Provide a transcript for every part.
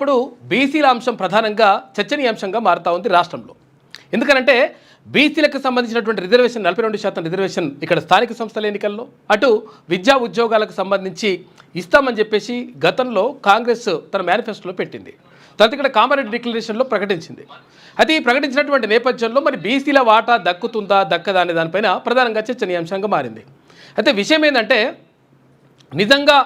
ఇప్పుడు బీసీల అంశం ప్రధానంగా చర్చనీయాంశంగా మారుతూ ఉంది రాష్ట్రంలో. ఎందుకనంటే బీసీలకు సంబంధించినటువంటి రిజర్వేషన్ 42% రిజర్వేషన్ ఇక్కడ స్థానిక సంస్థల ఎన్నికల్లో, అటు విద్యా ఉద్యోగాలకు సంబంధించి ఇస్తామని చెప్పేసి గతంలో కాంగ్రెస్ తన మేనిఫెస్టోలో పెట్టింది. తర్వాత ఇక్కడ కామారెడ్డి డిక్లరేషన్లో ప్రకటించింది. అయితే ఈ ప్రకటించినటువంటి నేపథ్యంలో మరి బీసీల వాటా దక్కుతుందా దక్కదా అనే దానిపైన ప్రధానంగా చర్చనీయాంశంగా మారింది. అయితే విషయం ఏంటంటే నిజంగా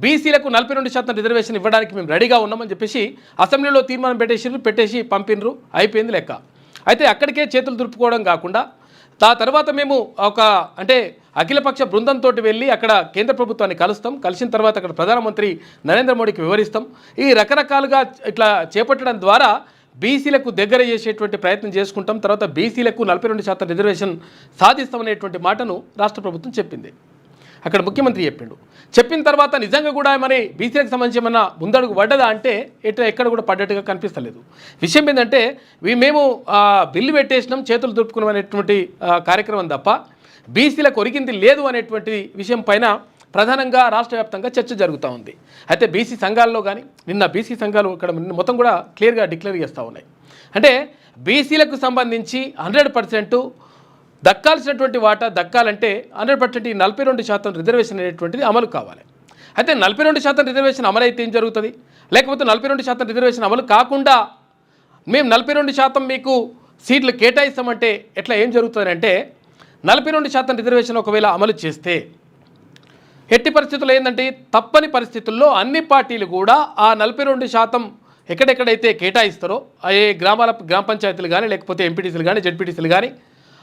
బీసీలకు 42% రిజర్వేషన్ ఇవ్వడానికి మేము రెడీగా ఉన్నామని చెప్పేసి అసెంబ్లీలో తీర్మానం పెట్టేసి పంపినరు, అయిపోయింది లెక్క. అయితే అక్కడికే చేతులు దులుపుకోవడం కాకుండా తర్వాత మేము అంటే అఖిలపక్ష బృందంతో వెళ్ళి అక్కడ కేంద్ర ప్రభుత్వాన్ని కలిసిన తర్వాత అక్కడ ప్రధానమంత్రి నరేంద్ర మోడీకి వివరిస్తాం. ఈ రకరకాలుగా ఇట్లా చేపట్టడం ద్వారా బీసీలకు దగ్గర చేసేటువంటి ప్రయత్నం చేసుకుంటాం, తర్వాత బీసీలకు 42% రిజర్వేషన్ సాధిస్తామనేటువంటి మాటను రాష్ట్ర ప్రభుత్వం చెప్పింది. అక్కడ ముఖ్యమంత్రి చెప్పిన తర్వాత నిజంగా కూడా మరి బీసీలకు సంబంధించి ఏమన్నా ముందడుగు పడ్డదా అంటే ఎక్కడ కూడా పడ్డట్టుగా కనిపిస్తలేదు. విషయం ఏంటంటే మేము బిల్లు పెట్టేసినాం, చేతులు దులుపుకున్నాం అనేటువంటి కార్యక్రమం తప్ప బీసీలకు ఒరిగింది లేదు అనేటువంటి విషయం పైన ప్రధానంగా రాష్ట్ర వ్యాప్తంగా చర్చ జరుగుతూ ఉంది. అయితే బీసీ సంఘాల్లో కానీ నిన్న బీసీ సంఘాలు ఇక్కడ మొత్తం కూడా క్లియర్గా డిక్లేర్ చేస్తూ ఉన్నాయి. అంటే బీసీలకు సంబంధించి 100% దక్కాల్సినటువంటి వాటా దక్కాలంటే 100% ఈ 42% రిజర్వేషన్ అనేటువంటిది అమలు కావాలి. అయితే 42% రిజర్వేషన్ అమలు అయితే ఏం జరుగుతుంది, లేకపోతే 42% రిజర్వేషన్ అమలు కాకుండా మేము 42% మీకు సీట్లు కేటాయిస్తామంటే ఎట్లా ఏం జరుగుతుంది అంటే 42% రిజర్వేషన్ ఒకవేళ అమలు చేస్తే ఎట్టి పరిస్థితుల్లో ఏంటంటే తప్పని పరిస్థితుల్లో అన్ని పార్టీలు కూడా ఆ 42% ఎక్కడెక్కడైతే కేటాయిస్తారో ఏ గ్రామ పంచాయతీలు కానీ లేకపోతే ఎంపీటీసీలు కానీ జెడ్పీటీసీలు కానీ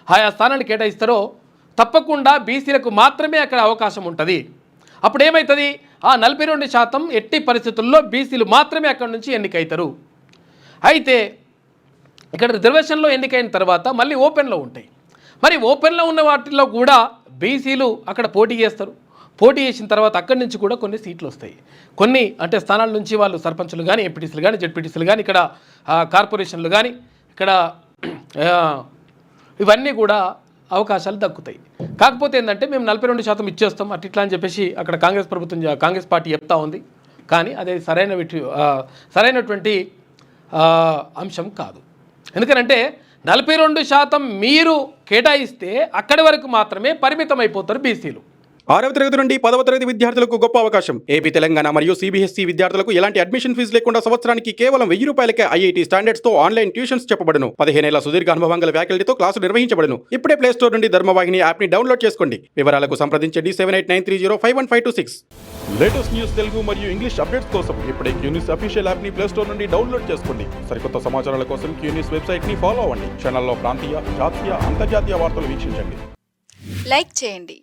ఆయా స్థానాన్ని కేటాయిస్తారో తప్పకుండా బీసీలకు మాత్రమే అక్కడ అవకాశం ఉంటుంది. అప్పుడు ఏమవుతుంది, ఆ 42% ఎట్టి పరిస్థితుల్లో బీసీలు మాత్రమే అక్కడ నుంచి ఎన్నికవుతారు. అయితే ఇక్కడ రిజర్వేషన్లో ఎన్నికైన తర్వాత మళ్ళీ ఓపెన్లో ఉంటాయి. మరి ఓపెన్లో ఉన్న వాటిల్లో కూడా బీసీలు అక్కడ పోటీ చేస్తారు. పోటీ చేసిన తర్వాత అక్కడి నుంచి కూడా కొన్ని సీట్లు వస్తాయి. కొన్ని అంటే స్థానాల నుంచి వాళ్ళు సర్పంచులు కానీ ఎంపీటీసీలు కానీ జెడ్పీటీసీలు కానీ ఇక్కడ కార్పొరేషన్లు కానీ ఇక్కడ ఇవన్నీ కూడా అవకాశాలు దక్కుతాయి. కాకపోతే ఏంటంటే మేము 42% ఇచ్చేస్తాం అట్లా అని చెప్పేసి అక్కడ కాంగ్రెస్ పార్టీ చెప్తా ఉంది. కానీ అదే సరైనటువంటి అంశం కాదు. ఎందుకనంటే 42% మీరు కేటాయిస్తే అక్కడి వరకు మాత్రమే పరిమితం అయిపోతారు బీసీలు. 6వ తరగతి నుండి 10వ తరగతి విద్యార్థులకు గొప్ప అవకాశం. ఏపీ, తెలంగాణ మరియు సిబిఎస్ఈ విద్యార్థులకు ఎలాంటి అడ్మిషన్ ఫీజు లేకుండా సంవత్సరానికి కేవలం 1000 రూపాయలకే ఐఐటీ స్టాండర్డ్స్ తో ఆన్లైన్ ట్యూషన్స్ చెప్పబడును. 15 ఏళ్ల సుదీర్ఘ అనుభవం గల ఫ్యాకల్టీతో క్లాసులు నిర్వహించబడును. ఇప్పుడే ప్లే స్టోర్ నుండి ధర్మవాహిని యాప్ ని డౌన్లోడ్ చేసుకోండి. వివరాలకు సంప్రదించండి 7893051526. లేటెస్ట్ న్యూస్ తెలుగు మరియు ఇంగ్లీష్ అప్డేట్స్ కోసం ఇప్పుడే క్యూన్యూస్ అఫీషియల్ యాప్ ని ప్లే స్టోర్ నుండి డౌన్లోడ్ చేసుకోండి. సరికొత్త సమాచారాల కోసం క్యూన్యూస్ వెబ్సైట్ ని ఫాలో అవ్వండి. ఛానల్లో ప్రాంతీయ, జాతీయ, అంతర్జాతీయ వార్తలు వీక్షించండి. లైక్ చేయండి.